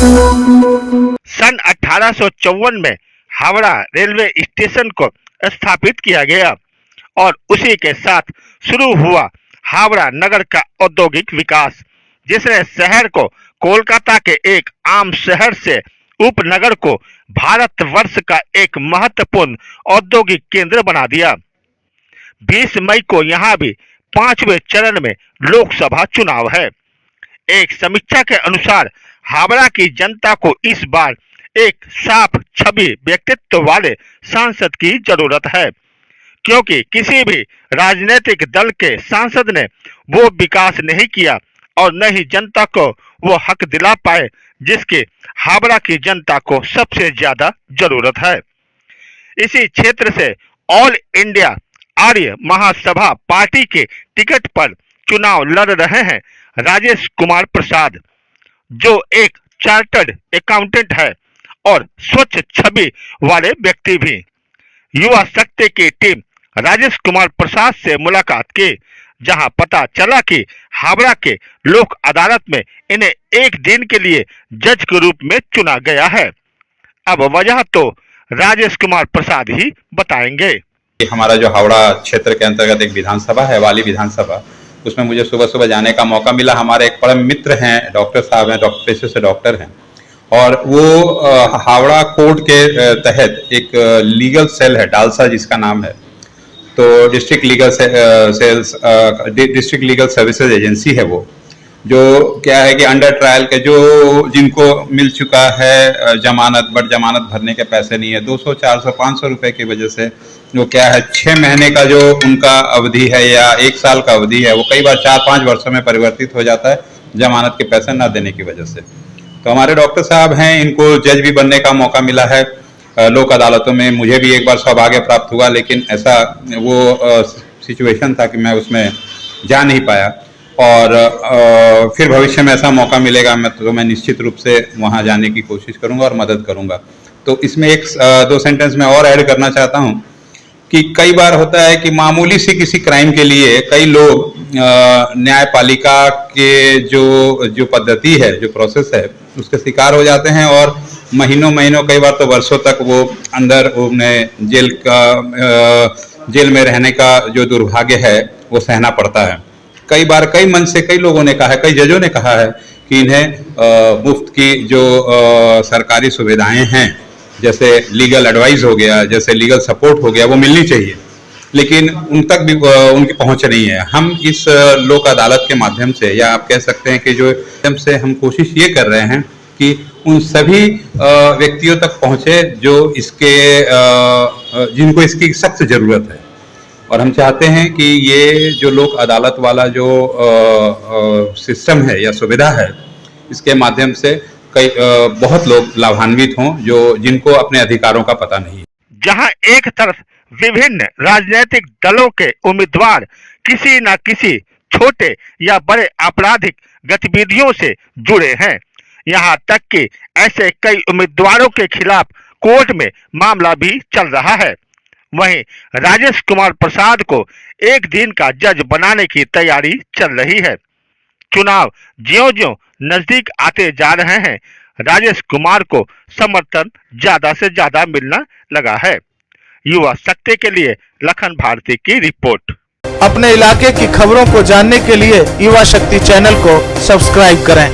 सन 1854 में Howrah railway station को स्थापित किया गया और उसी के साथ शुरू हुआ हावड़ा नगर का औद्योगिक विकास, जिसने शहर को कोलकाता के एक आम शहर से उपनगर को भारतवर्ष का एक महत्वपूर्ण औद्योगिक केंद्र बना दिया। 20 मई को यहाँ भी 5वें चरण में लोकसभा चुनाव है। एक समीक्षा के अनुसार हावड़ा की जनता को इस बार एक साफ छवि व्यक्तित्व वाले सांसद की जरूरत है, क्योंकि किसी भी राजनीतिक दल के सांसद ने वो विकास नहीं किया और न ही जनता को वो हक दिला पाए जिसकी हावड़ा की जनता को सबसे ज्यादा जरूरत है। इसी क्षेत्र से ऑल इंडिया आर्य महासभा पार्टी के टिकट पर चुनाव लड़ रहे हैं राजेश कुमार प्रसाद, जो एक चार्टर्ड अकाउंटेंट है और स्वच्छ छवि वाले व्यक्ति भी। युवा शक्ति की टीम राजेश कुमार प्रसाद से मुलाकात की, जहां पता चला कि हावड़ा के लोक अदालत में इन्हें एक दिन के लिए जज के रूप में चुना गया है। अब वजह तो राजेश कुमार प्रसाद ही बताएंगे। हमारा जो हावड़ा क्षेत्र के अंतर्गत एक विधानसभा है, वाली विधानसभा, उसमें मुझे सुबह सुबह जाने का मौका मिला। हमारे एक परम मित्र हैं, डॉक्टर साहब हैं, डॉक्टर पेशे से डॉक्टर हैं, और वो हावड़ा कोर्ट के तहत एक लीगल सेल है, डालसा जिसका नाम है, तो डिस्ट्रिक्ट लीगल सर्विसेज एजेंसी है वो, जो क्या है कि अंडर ट्रायल के जो जिनको मिल चुका है जमानत, बट जमानत भरने के पैसे नहीं है, 200, 400, 500 रुपए की वजह से जो क्या है 6 महीने का जो उनका अवधि है या 1 साल का अवधि है, वो कई बार 4-5 वर्षों में परिवर्तित हो जाता है जमानत के पैसे न देने की वजह से। तो हमारे डॉक्टर साहब हैं, इनको जज भी बनने का मौका मिला है लोक अदालतों में। मुझे भी एक बार सौभाग्य प्राप्त हुआ, लेकिन ऐसा वो सिचुएशन था कि मैं उसमें जा नहीं पाया, और फिर भविष्य में ऐसा मौका मिलेगा मैं निश्चित रूप से वहाँ जाने की कोशिश करूँगा और मदद करूँगा। तो इसमें 1-2 सेंटेंस में और ऐड करना चाहता हूँ कि कई बार होता है कि मामूली सी किसी क्राइम के लिए कई लोग न्यायपालिका के जो पद्धति है, जो प्रोसेस है, उसके शिकार हो जाते हैं और महीनों कई बार तो वर्षों तक वो अंदर उन्हें जेल में रहने का जो दुर्भाग्य है वो सहना पड़ता है। कई बार कई मन से कई लोगों ने कहा है, कई जजों ने कहा है कि इन्हें मुफ्त की जो सरकारी सुविधाएं हैं, जैसे लीगल एडवाइस हो गया, जैसे लीगल सपोर्ट हो गया, वो मिलनी चाहिए, लेकिन उन तक भी उनकी पहुंच नहीं है। हम इस लोक अदालत के माध्यम से, या आप कह सकते हैं कि जो माध्यम से हम कोशिश ये कर रहे हैं कि उन सभी व्यक्तियों तक पहुंचे जो जिनको इसकी सख्त जरूरत है, और हम चाहते हैं कि ये जो लोक अदालत वाला जो सिस्टम है या सुविधा है, इसके माध्यम से बहुत लोग लाभान्वित हों जिनको अपने अधिकारों का पता नहीं। जहां एक तरफ विभिन्न राजनीतिक दलों के उम्मीदवार किसी न किसी छोटे या बड़े आपराधिक गतिविधियों से जुड़े हैं, यहां तक कि ऐसे कई उम्मीदवारों के खिलाफ कोर्ट में मामला भी चल रहा है। वहीं राजेश कुमार प्रसाद को एक दिन का जज बनाने की तैयारी चल रही है। चुनाव ज्यों-ज्यों नजदीक आते जा रहे हैं, राजेश कुमार को समर्थन ज्यादा से ज्यादा मिलना लगा है। युवा शक्ति के लिए लखन भारती की रिपोर्ट। अपने इलाके की खबरों को जानने के लिए युवा शक्ति चैनल को सब्सक्राइब करें।